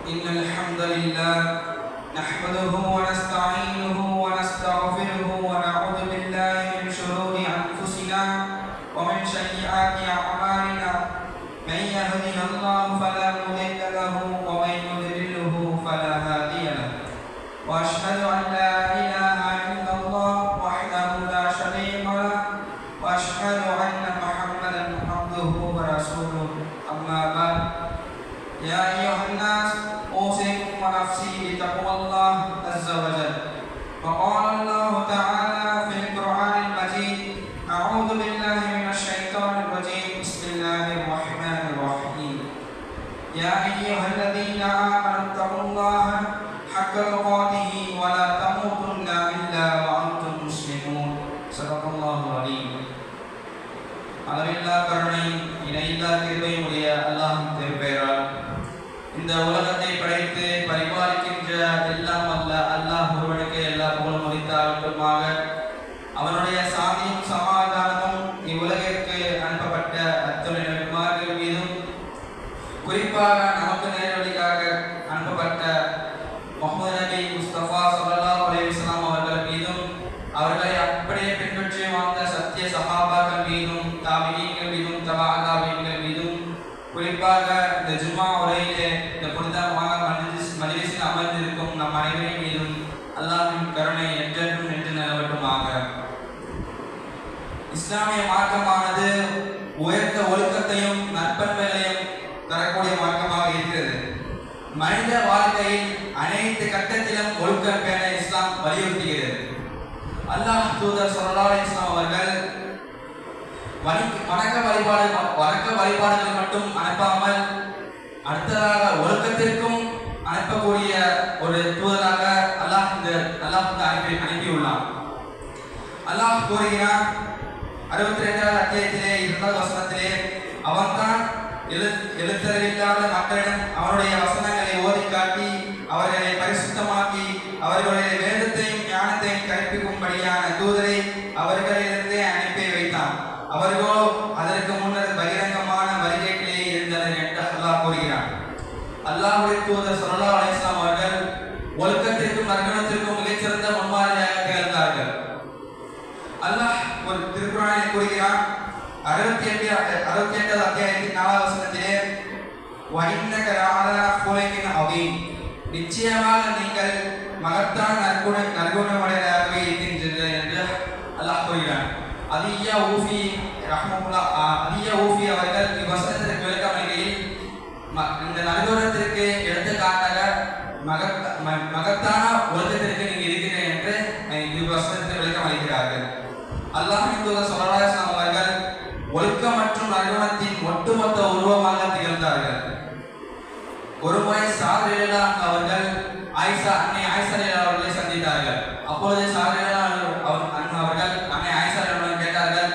إن الحمد لله نحمده ونستعينه ونستغفره ونعوذ بالله من شرور أنفسنا ومن سيئات أعمالنا من يهده الله فلا مضل له ومن يضلله فلا هادي له وأشهد أن لا إله إلا الله وحده لا شريك له وأشهد أن محمدا عبده ورسوله أما بعد يا أيها الناس أوصيكم ونفسي بتقوى الله عز وجل وقال الله تعالى في القرآن المجيد أعوذ بالله من الشيطان الرجيم بسم الله الرحمن الرحيم يا أيها الذين آمنوا اتقوا الله حق تقاته ولا تموتن إلا وأنتم مسلمون صدق الله العظيم அளவில்லா கருணை இணையில்லா கிருபையும் உடைய அல்லாஹ்வின் திருப்பெயரால் இந்த உலகத்தை படைத்து பரிபாலிக்கின்ற எல்லாம் அல்ல அல்லாஹ் ஒருவனுக்கு எல்லா புகழும் உரித்தாகட்டுமாக. அவனுடைய சாந்தியும் சமாதானமும் இவ்வுலகிற்கு அனுப்பப்பட்ட அத்துணை நபிமார்கள் மீதும் குறிப்பாக நமக்கு நேரடியாக அனுப்பப்பட்ட முஹம்மது நபி முஸ்தபா ஸல்லல்லாஹு அலைஹி வஸல்லம் அவர்கள் மீதும் அவர்களை அப்படியே பின்பற்றி வாழ்ந்த சத்திய சஹாபாக்கள் மீதும் தாபிஈன்கள் மீதும் தபா தாபிஈன்கள் மீதும் குறிப்பாக இந்த ஜும்மா உரையிலே இந்த புனிதமான மஜ்லிஸில் அமர்ந்திருக்கும் நம் அனைவரின் மீதும் அல்லாஹ்வின் கருணை என்றென்றும் நின்று நிலவட்டுமாக. இஸ்லாமிய மார்க்கமானது உயர்ந்த ஒழுக்கத்தையும் நற்பண்புகளையும் தரக்கூடிய மார்க்கமாக இருக்கிறது. மனித வாழ்க்கையில் அனைத்து கட்டத்திலும் ஒழுக்கம் பேண இஸ்லாம் வலியுறுத்துகிறது. அல்லாஹ் தூதர் ஸல்லல்லாஹு அலைஹி வஸல்லம் அவர்கள் வணக்க வழிபாடுகள் மட்டும் அனுப்பாமல் அடுத்ததாக ஒழுக்கத்திற்கும் அனுப்பக்கூடிய ஒரு தூதராக அல்லாஹ் அனுப்பியுள்ளான். அல்லாஹ் கூறுகிறான் 62வது அத்தியாயத்திலே 2வது வசனத்திலே, அவன்தான் எழுத்தறிவில்லாத மக்களிடம் அவனுடைய வசனங்களை ஓதி காட்டி அவர்களை பரிசுத்தமாக்கி அவர்களுடைய வேதத்தையும் ஞானத்தையும் கற்பிக்கும்படியான தூதரை அவர்களிலிருந்தே அனுப்பி வைத்தான். அவர்களோ அதற்கு முன்னர் பகிரங்கமான வழிகேட்டிலே இருந்தனர் என்று அல்லாஹ் கூறுகிறான். அல்லாஹ்வுடைய தூதர் ஸல்லல்லாஹு அலைஹி வஸல்லம் அவர்கள் ஒழுக்கத்திற்கும் நற்குணத்திற்கும் மிகச்சிறந்த முன்மாதிரியாக திகழ்ந்தார்கள். அல்லாஹ் ஒரு திருக்குர்ஆனில் கூறுகிறான் 68வது அத்தியாயத்தின் 4வது வசனத்திலே, வஇன்னக லஅலா குலைகின் அதீம், நிச்சயமாக நீங்கள் மகத்தான நற்குணமுடையவராகவே இருக்கின்றீர்கள் என்று அல்லாஹ் கூறுகிறான். அதியா ஊஃபி அவர்கள் இவ்வசனத்திற்கு விளக்கம் அளிக்கையில் இந்த நற்குணத்திற்கு எடுத்துக்காட்டாக மகத்தான ஒழுக்கத்திற்கு நீங்கள் இருக்கிறீர்கள் என்று இவ்வசனத்திற்கு விளக்கம் அளிக்கிறார்கள். அல்லாஹ்வின் தூதர் ஸல்லல்லாஹு அலைஹி வஸல்லம் அவர்கள் ஒழுக்கம் மற்றும் நற்குணத்தின் ஒட்டுமொத்த உருவமாக திகழ்ந்தார்கள். ஒருமுறை ஸஅத் ரலியல்லாஹு அவர்கள் அன்னை ஆயிஷா அவர்களை சந்தித்தார்கள். அப்பொழுது ஸஅத் அவர்கள் அன்னை ஆயிஷா அவர்களிடம் கேட்டார்கள்,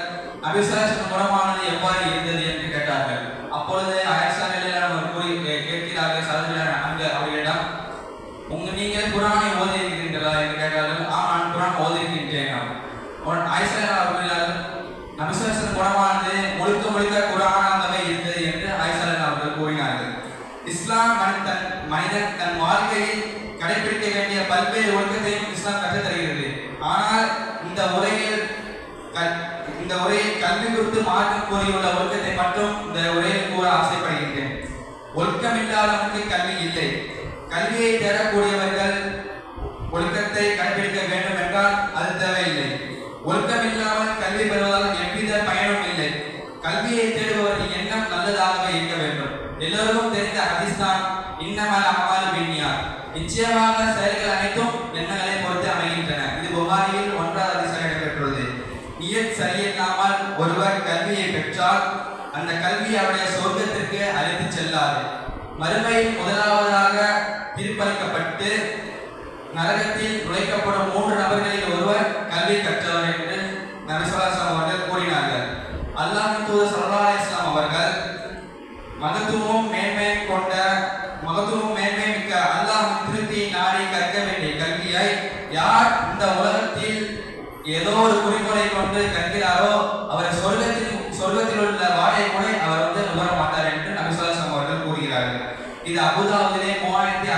நபி ஸல்லல்லாஹு அலைஹி வஸல்லம் குணமானது எவ்வாறு இருந்தது என்று கேட்டார்கள். அப்பொழுது ஆயிஷா அவர்கள் கேட்கிறார்கள் ஸஅத் அவர்களிடம், நீங்கள் குர்ஆனை ஓதி இருக்கிறீர்களா என்று கேட்டார்கள். நான் குர்ஆன் ஓதி இருக்கின்றேன். ஆயிஷா அவர்கள் நபி ஸல்லல்லாஹு அலைஹி வஸல்லம் குணமானது முழுக்க குர்ஆனாகவே இருந்தது என்று ஆயிஷா அவர்கள் கூறினார்கள். இஸ்லாம் மனிதன் தன் வாழ்க்கையில் கடைபிடிக்க வேண்டிய பல்வேறு ஒழுக்கத்தையும் இஸ்லாம் கற்றுத் தருகிறது. ஆனால் இந்த உரையில் கல்வி குறித்து மார்க்கம் கூறியுள்ள ஒழுக்கத்தை மட்டும் இந்த உரையில் கூற ஆசைப்படுகின்றேன். ஒழுக்கம் இல்லாதவனுக்கு கல்வி இல்லை. கல்வியை தேடக்கூடியவர்கள் ஒழுக்கத்தை கடைபிடிக்க வேண்டும் என்றால் அது தேவையில்லை. ஒழுக்கம் இல்லாமல் கல்வி பெறுவதால் எவ்வித பயனும் இல்லை. கல்வியை தேடுபவர்கள் எண்ணம் நல்லதாகவே இருக்க வேண்டும். எல்லோருக்கும் தெரிந்த ஹதீஸ் தான், இன்னமல் அமாலு பின்னியாத், நிச்சயமாக செயல்கள் அனைத்தும் எண்ணங்களை பொறுத்து அமைகின்றன. இது புகாரியில் 1வது ஹதீஸாக இடம்பெற்றுள்ளது. நியத் சரியில்லாமல் ஒருவர் கல்வியை பெற்றால் அந்த கல்வி அவருடைய சொர்க்கத்திற்கு அழைத்து செல்லாது. மறுமையில் முதலாவதாக தீர்ப்பளிக்கப்பட்டு நரகத்தில் நுழைக்கப்படும் 3 நபர்களில் ஒருவர் கல்வி கற்றவர் என்று நபி ஸல்லல்லாஹு அலைஹி வஸல்லம் அவர்கள் கூறினார்கள். அல்லாஹ்வின் தூதர் ஸல்லல்லாஹு அலைஹி வஸல்லம் அவர்கள் மகத்துவமும் மேன்மை மிக்க அல்லாஹ்வின் திருப்தியை நாடி கற்க வேண்டிய கல்வியை யார் இந்த உலகத்தில் ஏதோ ஒரு குறிக்கோளை கொண்டு கற்கிறாரோ அவர் சொர்க்கத்தில் உள்ள வாடகை கூட அவர் நுகர மாட்டார் என்று நபி ஸல்லல்லாஹு அலைஹி வஸல்லம் அவர்கள் கூறுகிறார்கள். இது அபூதாவுதிலே 3656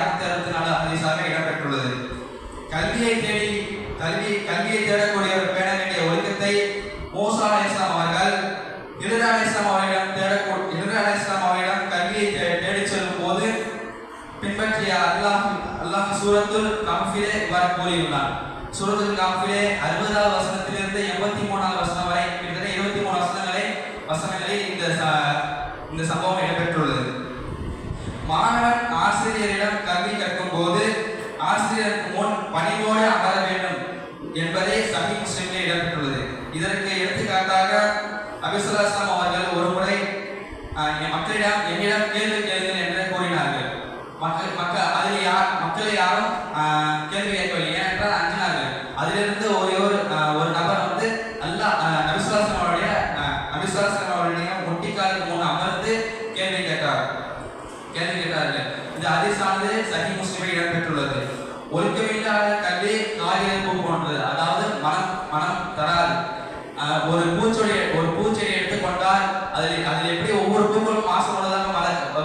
சூரத்துல் கஹ்ஃபிலே இவ்வாறு கூறியுள்ளார். சூரத்துல் கஹ்ஃபிலே 60வது வசனத்திலிருந்து 83வது வசனம் வரை கிட்டத்தட்ட 23 வசனங்களில் இந்த சம்பவம் இடம்பெற்றுள்ளது. மாணவன் ஆசிரியரிடம் கல்வி கற்கும் போது ஆசிரியருக்கு முன் பணிவோடு அமர வேண்டும் என்பதே சஹீஹ் முஸ்லிமில் இடம்பெற்றுள்ளது. இதற்கு எடுத்துக்காட்டாக நபி ஸல்லல்லாஹு அலைஹி வஸல்லம் அவர்கள் ஒரு முறை என்னிடம் கேள்வி கேளுங்கள் என்று கூறினார்கள். மக்களை யாரும் கேள்வி கேட்கவில்லை, ஏனென்றால் அஞ்சினார்கள். அதிலிருந்து ஒரு நபர் வந்து நபி ஸல்லல்லாஹு அலைஹி வஸல்லம் அவருடைய முட்டிக்காலுக்கு முன் அமர்ந்து கேள்வி கேட்டார்கள். இந்த ஹதீஸானது சஹீஹ் முஸ்லிமில் இடம்பெற்றுள்ளது. ஒழுக்கமில்லாத கல்வி காகிதப்பூ போன்றது, அதாவது மனம் தராது. ஒரு பூச்செடி எடுத்துக்கொண்டால் அதில் எப்படி ஒவ்வொரு பூக்களும் மாசமுள்ளதாக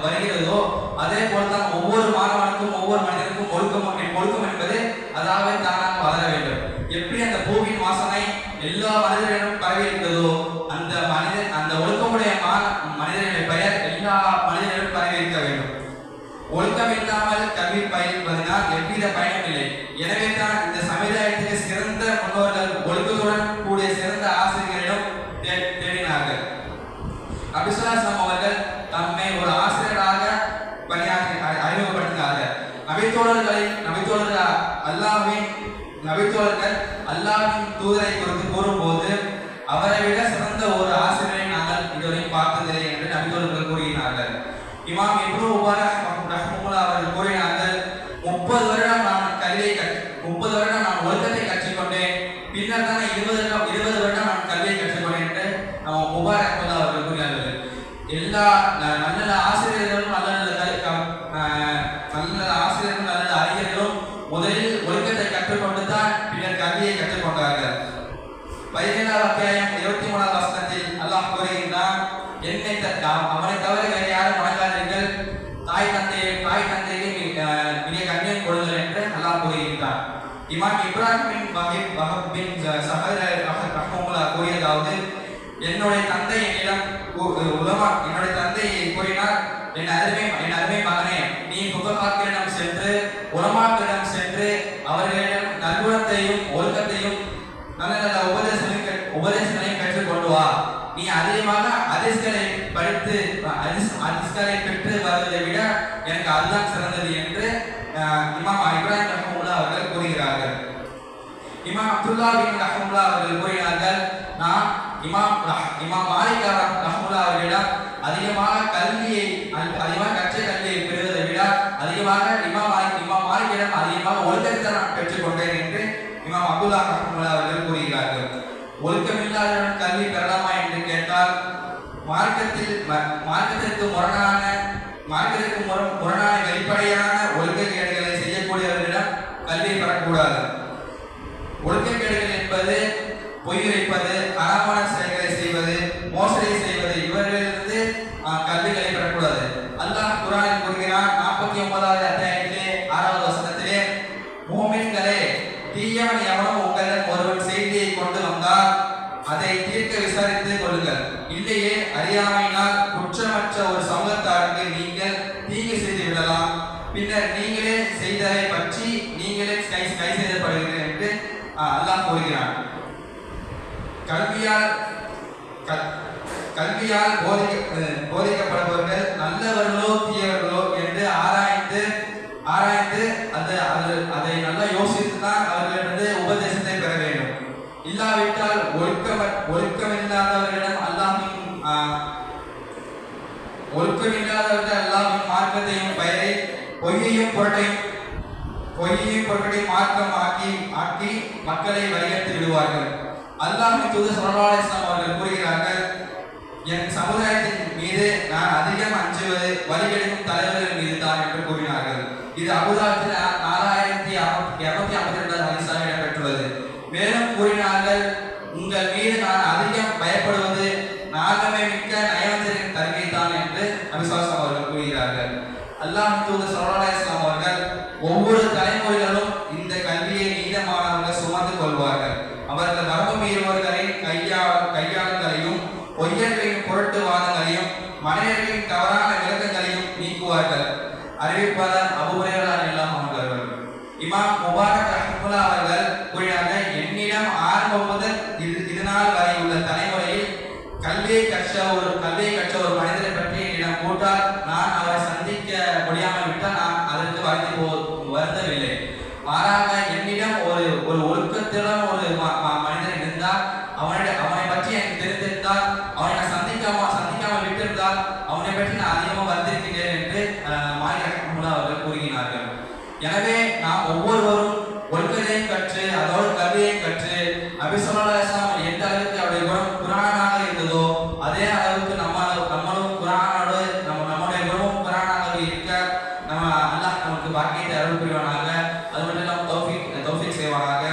வருகிறதோ அதே போல்தான் ஒவ்வொரு மாணவனுக்கும் ஒவ்வொரு மனிதனுக்கும் ஒழுக்கம் என்பது அதாவது தானாக வளர வேண்டும். எப்படி அந்த பூவின் வாசனை எல்லா மனிதர்களிடம் பரவி இருக்கிறதோ அந்த ஒழுக்கமுடைய மனிதனுடைய பெயர் எல்லா மனிதர்களிடம் பரவி இருக்க வேண்டும். ஒழுக்கம் இல்லாமல் கல்வி பயில்வதனால் எவ்வித பயனும் இல்லை. எனவே தான் இந்த சமுதாயத்துக்கு சிறந்த முன்னோர்கள் ஒழுக்கத்துடன் கூடிய சிறந்த ஆசிரியர்களிடம் தேடினார்கள். நபி ஸல்லல்லாஹு அலைஹி வஸல்லம் அவர்கள் தம்மை ஒரு ஆசிரியராக பணியாற்றி அறிமுகப்படுத்தினார்கள். நபித்தோழர்கள் அல்லாஹ்வின் தூதரை குறித்து கூறும்போது அவரை விட சிறந்த ஒரு ஆசிரியரை நாங்கள் இதுவரை பார்த்ததில்லை என்று நபித்தோழர்கள் கூறினார்கள். இமாம் இப்னு முபாரக் ரஹ்மத்துல்லாஹி அவர்கள் கூறினார்கள், 30 வருடம் நான் ஒழுக்கத்தை கற்றுக்கொண்டேன், பின்னர் தான் 20 வருடம் நான் கல்வியை கற்றுக்கொண்டேன் என்று முபாரக் அவர்கள் கூறினார்கள். எல்லா நல்ல ஆசிரியர்களும் நல்ல அறிஞர்களும் முதலில் ஒழுக்கத்தை கற்றுக்கொண்டு தான் பின்னர் கல்வியை கற்றுக்கொண்டார்கள். 17வது அத்தியாயம் 23வது வசனத்தில் அல்லாஹ் கூறுகின்றான், அவனை தவிர வேறு யாரும் வணங்காதீர்கள், தாய் தந்தையை மிக கண்ணியம் கொடுங்கள் என்று அல்லாஹ் கூறுகின்றான். இமாம் இப்ராஹிம் பின் வஹப் பின் ஸஹர் ரஹ்மத்துல்லாஹி கூறியதாவது, என்னுடைய தந்தை கூறினார், என் அருமை மகனே, நீ ஃபுகஹாக்களிடம் சென்று உலமாக்களிடம் சென்று அவர்களிடம் நற்குணத்தையும் ஒழுக்கத்தையும் நல்ல நல்ல உபதேசங்களையும் பெற்றுக் கொண்டு வா. நீ அதிகமாக ஹதீஸ்களை படித்து ஹதீஸ்களை பெற்று வருவதை விட எனக்கு அதுதான் சிறந்தது என்று இமாம் இப்ராஹிம் ரஹ்மத்துல்லாஹி அவர்கள் கூறுகிறார்கள். இமாம் அப்துல்லா பின் ரஹ்மத்துல்லாஹி அவர்கள் கூறினார்கள், நான் இமாம் மாலிக் ரஹ்மத்துல்லாஹி அவர்களிடம் அதிகமாக கற்ற கல்வியை பெறுவதை விட அதிகமாக இமாம் மாலிக்கிடம் அதிகமாக ஒழுக்கத்தை நான் பெற்றுக்கொண்டேன் என்று இமாம் அப்துல்லா ரஹ்மத்துல்லாஹி அவர்கள் கூறுகிறார்கள். ஒழுக்கமில்லாதவன் கல்வி பெறலாமா என்று கேட்டால் மார்க்கத்திற்கு முரணான வெளிப்படையான ஒழுக்கக்கேடுகளை செய்யக்கூடியவர்களிடம் கல்வி பெறக்கூடாது. ஒழுக்கக்கேடுகள் என்பது பொய் வைப்பது, அறமான செயல்களை செய்வது, மோசடி செய்வது, இவர்களிலிருந்து கல்விகளை பெறக்கூடாது. அல்லாஹ் குர்ஆனில் கூறுகிறான், 49வது அத்தியாயத்திலே 6வது வசனத்திலே, மூமின்களே, தீயவன் எவனும் உங்களிடம் ஒருவன் செய்தியை கொண்டு வந்தால் அதை தீர்க்க விசாரித்து கொள்ளுங்கள். இல்லையே அறியாமையினால் குற்றமற்ற ஒரு சமூகத்தாருக்கு நீங்கள் தீங்கு செய்து விடலாம், பின்னர் நீங்களே செய்ததை பற்றி நீங்களே கை செய்யப்படுகிறீர்கள் என்று அல்லாஹ் கூறுகிறான். கல்வியால் போதிக்கப்படுபவர்கள் நல்லவர்களோ தீயவர்களோ என்று ஆராய்ந்து அதை நல்லா யோசித்து தான் அவர்களிடந்து உபதேசத்தை பெற வேண்டும். இல்லாவிட்டால் ஒழுக்கமில்லாதவர்களிடம் அல்லாஹ்வின் மார்க்கத்தையும் பெயரை பொய்யையும் பொருட்டையும் மார்க்கம் ஆக்கி மக்களை வழிகெடுத்து விடுவார்கள். அல்லாஹ்வின் தூதர் ஸல்லல்லாஹு அலைஹி வஸல்லம் அவர்கள் கூறுகிறார்கள், என் சமுதாயத்தின் மீது நான் அதிகம் அஞ்சுவது வழிகெடுக்கும் தலைவர்கள் மீது தான் என்று கூறினார்கள். இது அபூதாவுதில் 4252 ஹதீஸாக இடம்பெற்றுள்ளது. மேலும் கூறினார்கள், உங்கள் மீது நான் அதிகம் பயப்படுவது நாகமே மிக்க நயவஞ்சரின் தருகை தான் என்று நபி ஸல்லல்லாஹு அலைஹி அவர்கள் கூறுகிறார்கள். அல்லாஹ்வின் தூதர் ஸல்லல்லாஹு அலைஹி வஸல்லம் அவர்கள் ஒவ்வொரு தலைமுறைகளும் இந்த கல்வியை நீதமானவர்கள் சுமந்து கொள்வார்கள். அவர்கள் வரம்பு மீறுபவர்களின் கையாளர்களையும் பொய்யர்களின் பொருட்டுவாதங்களையும் மனிதர்களின் தவறான விளக்கங்களையும் நீக்குவார்கள். அறிவிப்பாளர் அபூ ஹுரைரா ரலியல்லாஹு அன்ஹு அவர்கள். கல்வியை கற்ற ஒரு மனிதரை பற்றி என்னிடம் கூட்டால் நான் அவரை சந்திக்க முடியாமல் விட்டால் நான் அதற்கு வருந்தவில்லை. மாறாக என்னிடம் ஒரு ஒழுக்கத்துடன் ஒரு மனிதன் இருந்தால் அவனை பற்றி எனக்கு தெரிந்திருந்தால் அவனை நான் சந்திக்காமல் விட்டிருந்தால் அவனை பற்றி நான் அதிகமாக வந்திருக்கிறேன் என்று மாலிக் அவர்கள் கூறுகிறார்கள். எனவே நாம் ஒவ்வொருவரும் ஒழுக்கத்தையும் கற்று அதோடு கல்வியை கற்று நபி ஸல்லல்லாஹு அலைஹி வஸல்லம் எந்த அளவுக்கு அவருடைய குணம் குர்ஆனாக இருந்ததோ அதே அளவுக்கு நம்மளும் குர்ஆனோடு நம்முடைய குணமும் குர்ஆனாக இருக்க நம்ம அல்லாஹ் நமக்கு பாக்கியத்தை அருள் புரிவானாக. அது மட்டும் இல்லாமல் தௌஃபீக் செய்வானாக.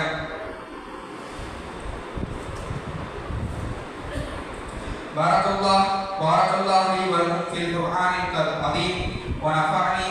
بارك الله لي ولكم في القرآن العظيم ونفعني